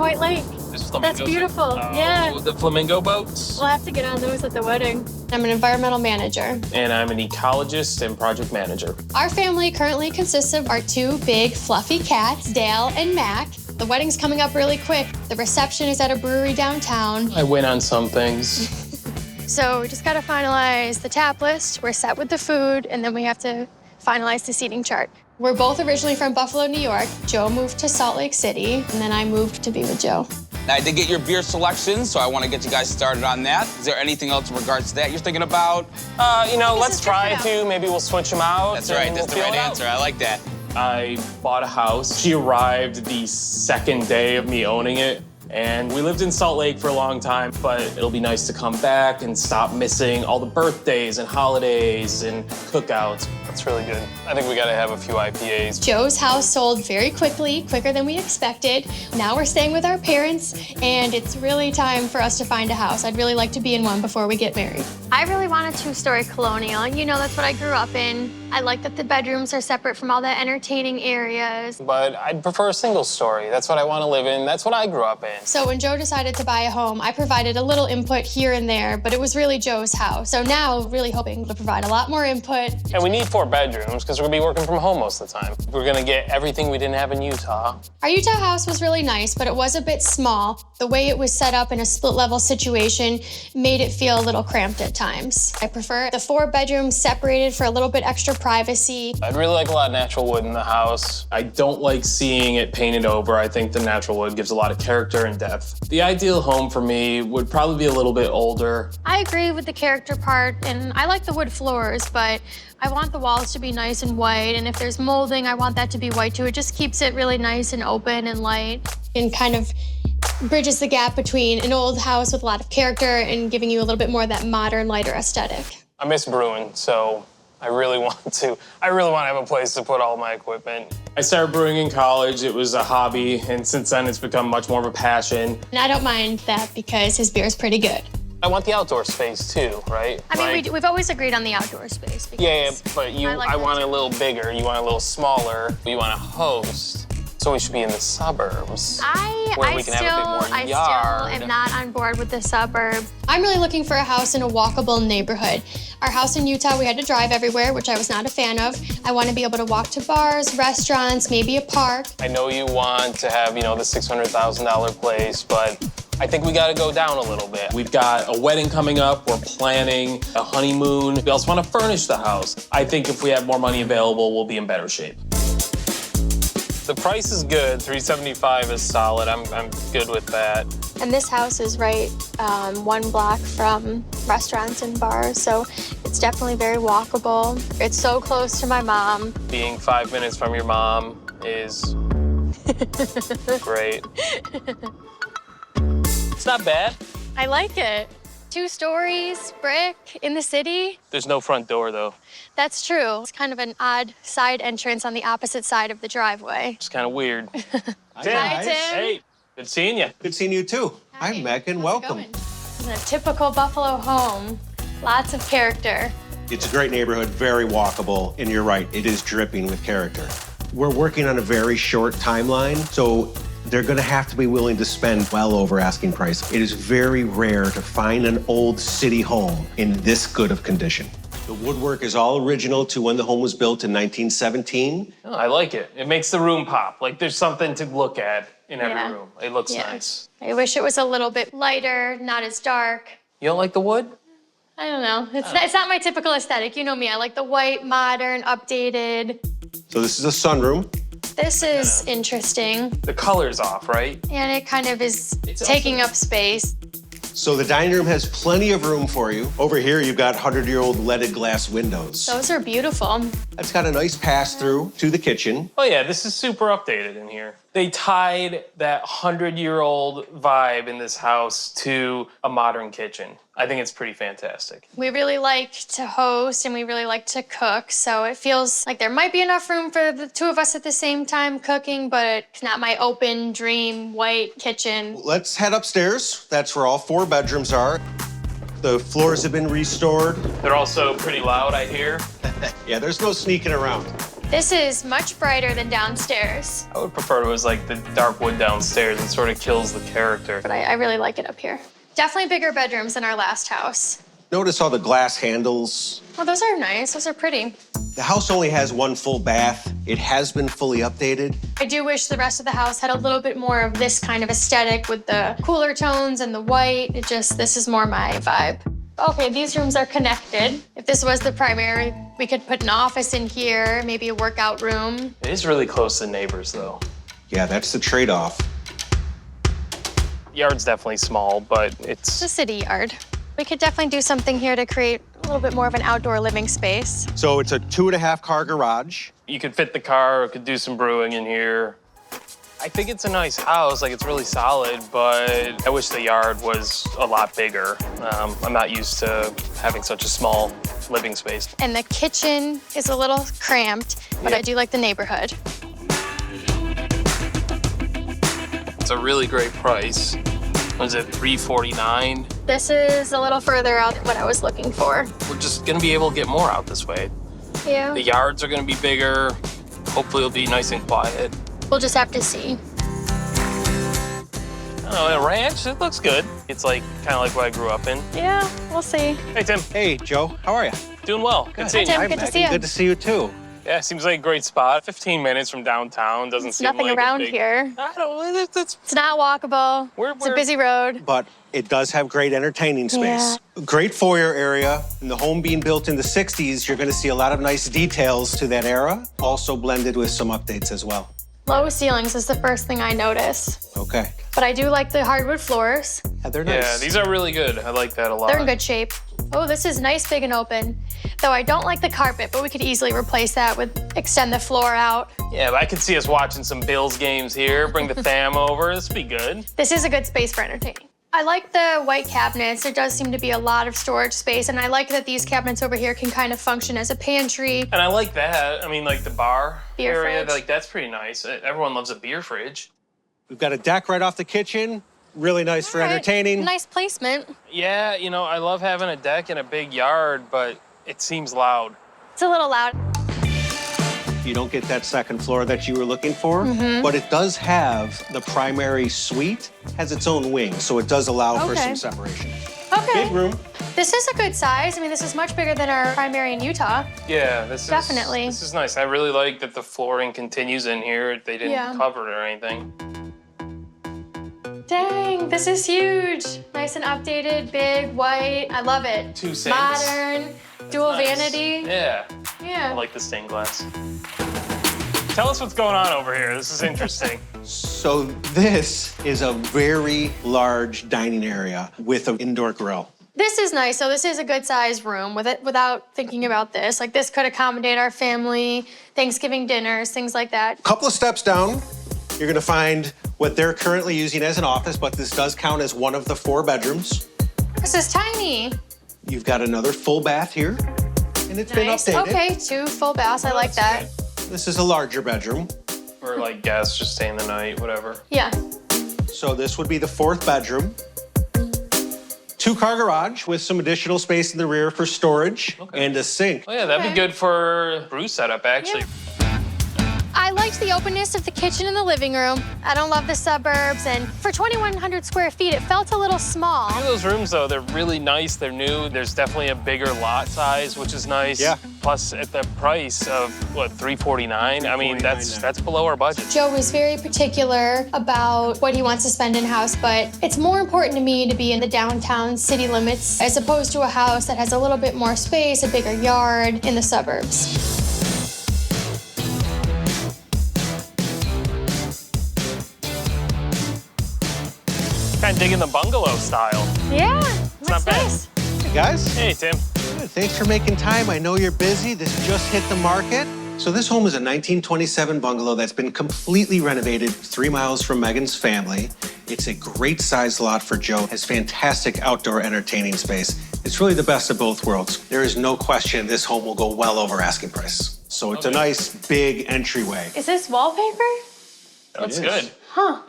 white lake. That's beautiful. Yeah. The flamingo boats. We'll have to get on those at the wedding. I'm an environmental manager. And I'm an ecologist and project manager. Our family currently consists of our two big fluffy cats, Dale and Mac. The wedding's coming up really quick. The reception is at a brewery downtown. I win on some things. So we just gotta finalize the tap list. We're set with the food, and then we have to finalize the seating chart. We're both originally from Buffalo, New York. Joe moved to Salt Lake City, and then I moved to be with Joe. Now, I did get your beer selection, so I want to get you guys started on that. Is there anything else in regards to that you're thinking about? Let's try to. Maybe we'll switch them out. That's right. That's the right answer. I like that. I bought a house. She arrived the second day of me owning it. And we lived in Salt Lake for a long time, but it'll be nice to come back and stop missing all the birthdays and holidays and cookouts. That's really good. I think we gotta have a few IPAs. Joe's house sold very quickly, quicker than we expected. Now we're staying with our parents, and it's really time for us to find a house. I'd really like to be in one before we get married. I really want a two-story Colonial. You know, that's what I grew up in. I like that the bedrooms are separate from all the entertaining areas. But I'd prefer a single story. That's what I want to live in. That's what I grew up in. So when Joe decided to buy a home, I provided a little input here and there, but it was really Joe's house. So now, really hoping to provide a lot more input. And we need 4 bedrooms because we're gonna be working from home most of the time. We're gonna get everything we didn't have in Utah. Our Utah house was really nice, but it was a bit small. The way it was set up in a split-level situation made it feel a little cramped at times. I prefer the 4 bedrooms separated for a little bit extra privacy. I'd really like a lot of natural wood in the house. I don't like seeing it painted over. I think the natural wood gives a lot of character and depth. The ideal home for me would probably be a little bit older. I agree with the character part, and I like the wood floors, but I want the walls to be nice and white, and if there's molding, I want that to be white too. It just keeps it really nice and open and light, and kind of bridges the gap between an old house with a lot of character and giving you a little bit more of that modern, lighter aesthetic. I miss brewing, so I really want to have a place to put all my equipment. I started brewing in college. It was a hobby, and since then it's become much more of a passion. And I don't mind that because his beer is pretty good. I want the outdoor space too, right? I mean, we've always agreed on the outdoor space. Yeah, but I want it a little bigger. You want it a little smaller. You want to host. So we should be in the suburbs. Where we can have a bit more I yard. still am not on board with the suburbs. I'm really looking for a house in a walkable neighborhood. Our house in Utah, we had to drive everywhere, which I was not a fan of. I want to be able to walk to bars, restaurants, maybe a park. I know you want to have, the $600,000 place, but I think we gotta go down a little bit. We've got a wedding coming up, we're planning a honeymoon. We also wanna furnish the house. I think if we have more money available, we'll be in better shape. The price is good, $375 is solid. I'm good with that. And this house is right 1 block from restaurants and bars, so it's definitely very walkable. It's so close to my mom. Being 5 minutes from your mom is great. It's not bad. I like it. 2 stories, brick, in the city. There's no front door, though. That's true. It's kind of an odd side entrance on the opposite side of the driveway. It's kind of weird. Hi, Tim. Hey, good seeing you. Good seeing you, too. Hi, Meghan. Welcome. This is a typical Buffalo home. Lots of character. It's a great neighborhood, very walkable, and you're right, it is dripping with character. We're working on a very short timeline, so they're gonna have to be willing to spend well over asking price. It is very rare to find an old city home in this good of condition. The woodwork is all original to when the home was built in 1917. Oh, I like it. It makes the room pop. Like there's something to look at in every room. It looks nice. I wish it was a little bit lighter, not as dark. You don't like the wood? I don't know. It's not my typical aesthetic. You know me. I like the white, modern, updated. So this is a sunroom. This is interesting. The color's off, right? And it kind of is taking up space. So the dining room has plenty of room for you. Over here, you've got 100-year-old leaded glass windows. Those are beautiful. It's got a nice pass-through to the kitchen. Oh yeah, this is super updated in here. They tied that 100-year-old vibe in this house to a modern kitchen. I think it's pretty fantastic. We really like to host and we really like to cook, so it feels like there might be enough room for the 2 of us at the same time cooking, but it's not my open dream white kitchen. Let's head upstairs. That's where all 4 bedrooms are. The floors have been restored. They're also pretty loud, I hear. Yeah, there's no sneaking around. This is much brighter than downstairs, I would prefer it was like the dark wood downstairs. It sort of kills the character. but I really like it up here. Definitely bigger bedrooms than our last house. Notice all the glass handles. Well, those are nice. Those are pretty. The house only has one full bath. It has been fully updated. I do wish the rest of the house had a little bit more of this kind of aesthetic with the cooler tones and the white. This is more my vibe. Okay, these rooms are connected. If this was the primary, we could put an office in here, maybe a workout room. It is really close to neighbors, though. Yeah, that's the trade-off. Yard's definitely small, but It's a it's... city yard. We could definitely do something here to create a little bit more of an outdoor living space. So it's a 2.5-car garage. You could fit the car, could do some brewing in here. I think it's a nice house, like it's really solid, but I wish the yard was a lot bigger. I'm not used to having such a small living space. And the kitchen is a little cramped, but I do like the neighborhood. It's a really great price. Was it $349? This is a little further out than what I was looking for. We're just gonna be able to get more out this way. Yeah. The yards are gonna be bigger. Hopefully it'll be nice and quiet. We'll just have to see. I don't know, a ranch, it looks good. It's like kind of like what I grew up in. Yeah, we'll see. Hey, Tim. Hey, Joe, how are you? Doing well. Good seeing you. Tim. Hi, Good to Megan. see you. Good to see you, too. Yeah, seems like a great spot. 15 minutes from downtown doesn't There's seem nothing like around a big... here. I don't know. It's not walkable. It's a busy road. But it does have great entertaining space. Yeah. Great foyer area. And the home being built in the 60s, you're going to see a lot of nice details to that era, also blended with some updates as well. Low ceilings is the first thing I notice. Okay. But I do like the hardwood floors. Yeah, they're nice. Yeah, these are really good. I like that a lot. They're in good shape. Oh, this is nice, big, and open. Though I don't like the carpet, but we could easily replace that with extend the floor out. Yeah, but I could see us watching some Bills games here, bring the fam over. This would be good. This is a good space for entertaining. I like the white cabinets. There does seem to be a lot of storage space, and I like that these cabinets over here can kind of function as a pantry. And I like that. I mean, like the bar Beer area, fridge. like that's pretty nice. Everyone loves a beer fridge. We've got a deck right off the kitchen. Really nice for All right, entertaining. Nice placement. Yeah, you know, I love having a deck in a big yard, but it seems loud. It's a little loud. You don't get that second floor that you were looking for, Mm-hmm. but it does have the primary suite, has its own wing, so it does allow for Okay. some separation. Okay. Big room. This is a good size. I mean, this is much bigger than our primary in Utah. Yeah, this Definitely. This is nice. I really like that the flooring continues in here. They didn't Yeah. cover it or anything. Dang, this is huge. Nice and updated, big, white. I love it. 2 sinks. Modern, dual Nice. vanity. Yeah, Yeah. I like the stained glass. Tell us what's going on over here. This is interesting. So this is a very large dining area with an indoor grill. This is nice. So this is a good sized room without thinking about this. Like this could accommodate our family, Thanksgiving dinners, things like that. Couple of steps down, you're gonna find what they're currently using as an office, but this does count as one of the 4 bedrooms. This is tiny. You've got another full bath here, and it's been Nice. updated. Okay, 2 full baths. I like that. This is a larger bedroom. Or like guests just staying the night, whatever. Yeah. So this would be the 4th bedroom. 2-car garage with some additional space in the rear for storage and a sink. Oh yeah, that'd Okay. be good for brew setup actually. I liked the openness of the kitchen and the living room. I don't love the suburbs, and for 2,100 square feet, it felt a little small. Look at those rooms though, they're really nice, they're new. There's definitely a bigger lot size, which is nice. Yeah. Plus at the price of what, $349? I mean, that's below our budget. Joe was very particular about what he wants to spend in-house, but it's more important to me to be in the downtown city limits as opposed to a house that has a little bit more space, a bigger yard in the suburbs. Kind of digging the bungalow style. Yeah, not that's bad. nice. Hey guys, Hey, Tim. thanks for making time. I know you're busy. This just hit the market. So this home is a 1927 bungalow that's been completely renovated 3 miles from Meghan's family. It's a great sized lot for Joe. Has fantastic outdoor entertaining space. It's really the best of both worlds. There is no question this home will go well over asking price. So it's a nice big entryway. Is this wallpaper? That's is. good. Huh.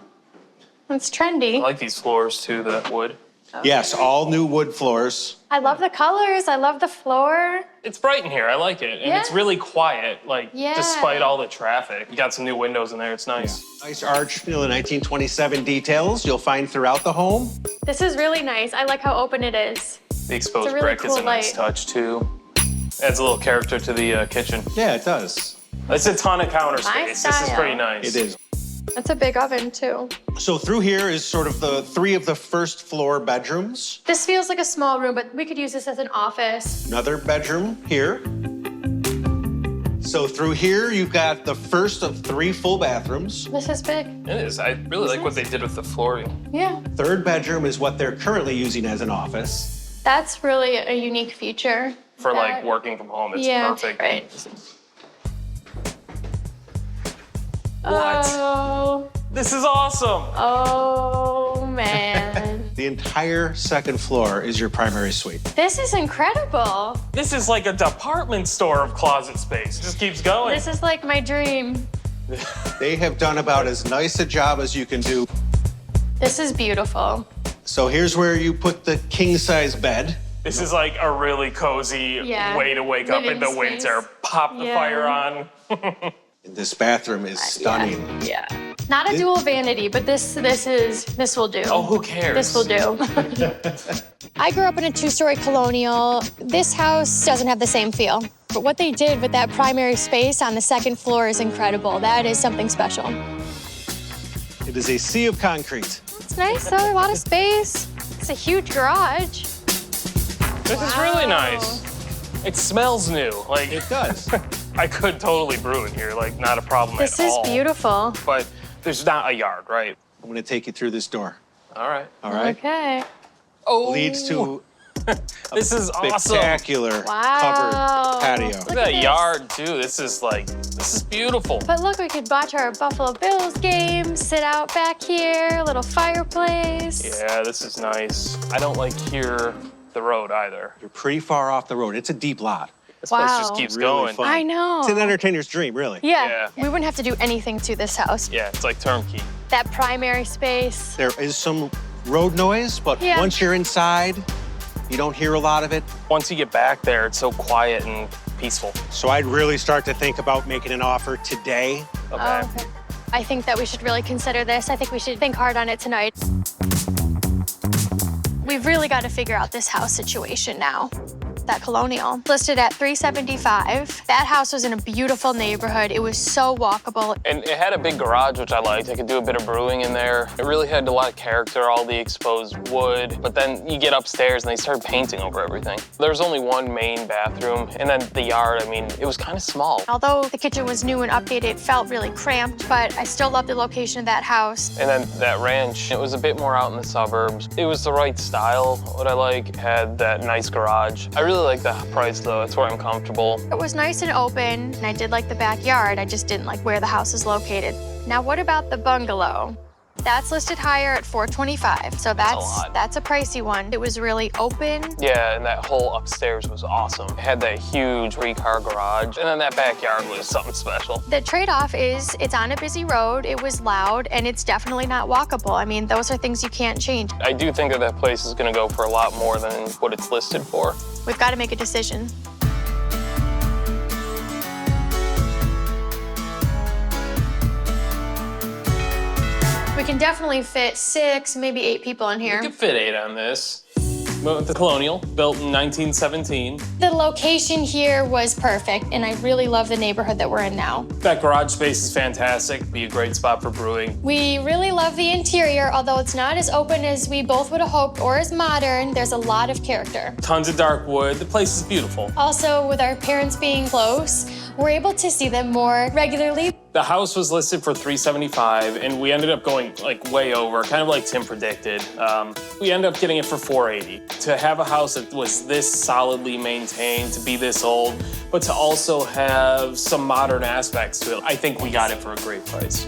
That's trendy. I like these floors too, the wood. Yes, all new wood floors. I love the colors. I love the floor. It's bright in here. I like it. And it's Yeah. really quiet, like, Yeah. despite all the traffic. You got some new windows in there. It's nice. Nice arch, the 1927 details you'll find throughout the home. This is really nice. I like how open it is. The exposed It's a really brick is a cool nice light. touch, too. Adds a little character to the kitchen. Yeah, it does. It's a ton of counter My space. This is style. pretty nice. It is. That's a big oven, too. So through here is sort of the 3 of the first floor bedrooms. This feels like a small room, but we could use this as an office. Another bedroom here. So through here, you've got the first of 3 full bathrooms. This is big. It is. I really like what they did with the flooring. Yeah. Third bedroom is what they're currently using as an office. That's really a unique feature. For, like, That- working from home, it's Yeah, perfect. right. What? Oh, This is awesome. oh, man. The entire second floor is your primary suite. This is incredible. This is like a department store of closet space. It just keeps going. This is like my dream. They have done about as nice a job as you can do. This is beautiful. So here's where you put the king-size bed. This is like a really cozy Yeah. way to wake up in the Living space. winter. Pop the Yeah. fire on. This bathroom is stunning. Yeah. Not a dual vanity, but this will do. Oh, who cares? This will do. I grew up in a 2-story Colonial. This house doesn't have the same feel. But what they did with that primary space on the second floor is incredible. That is something special. It is a sea of concrete. It's nice though, a lot of space. It's a huge garage. This is really nice. It smells new. Like, It does. I could totally brew in here. Like, not a problem This at is all. beautiful. But there's not a yard, right? I'm gonna take you through this door. All right. All right? Okay. Oh, Leads to this is awesome. spectacular Wow. covered patio. Look at Look that at this. yard too. This is beautiful. But look, we could watch our Buffalo Bills game, sit out back here, a little fireplace. Yeah, this is nice. I don't like hear the road either. You're pretty far off the road. It's a deep lot. This place Wow. just keeps Really going. fun. I know. It's an entertainer's dream, really. Yeah. Yeah. We wouldn't have to do anything to this house. Yeah, it's like turnkey. That primary space. There is some road noise, but Yeah. once you're inside, you don't hear a lot of it. Once you get back there, it's so quiet and peaceful. So I'd really start to think about making an offer today. Okay. Oh, okay. I think that we should really consider this. I think we should think hard on it tonight. We've really got to figure out this house situation now. That Colonial, listed at $375. That house was in a beautiful neighborhood. It was so walkable. And it had a big garage, which I liked. I could do a bit of brewing in there. It really had a lot of character, all the exposed wood. But then you get upstairs and they started painting over everything. There was only one main bathroom. And then the yard, I mean, it was kind of small. Although the kitchen was new and updated, it felt really cramped, but I still love the location of that house. And then that ranch, it was a bit more out in the suburbs. It was the right style, what I like. It had that nice garage. I really like the price though, it's where I'm comfortable. It was nice and open, and I did like the backyard. I just didn't like where the house is located. Now, what about the bungalow? That's listed higher at $425, so that's a pricey one. It was really open. Yeah, and that whole upstairs was awesome. It had that huge 3-car garage, and then that backyard was something special. The trade-off is it's on a busy road, it was loud, and it's definitely not walkable. I mean, those are things you can't change. I do think that place is gonna go for a lot more than what it's listed for. We've got to make a decision. We can definitely fit 6, maybe 8 people in here. You could fit 8 on this. The Colonial, built in 1917. The location here was perfect, and I really love the neighborhood that we're in now. That garage space is fantastic. Be a great spot for brewing. We really love the interior, although it's not as open as we both would have hoped or as modern. There's a lot of character. Tons of dark wood. The place is beautiful. Also, with our parents being close, we're able to see them more regularly. The house was listed for $375, and we ended up going like way over, kind of like Tim predicted. We ended up getting it for $480. To have a house that was this solidly maintained, to be this old, but to also have some modern aspects to it, I think we got it for a great price.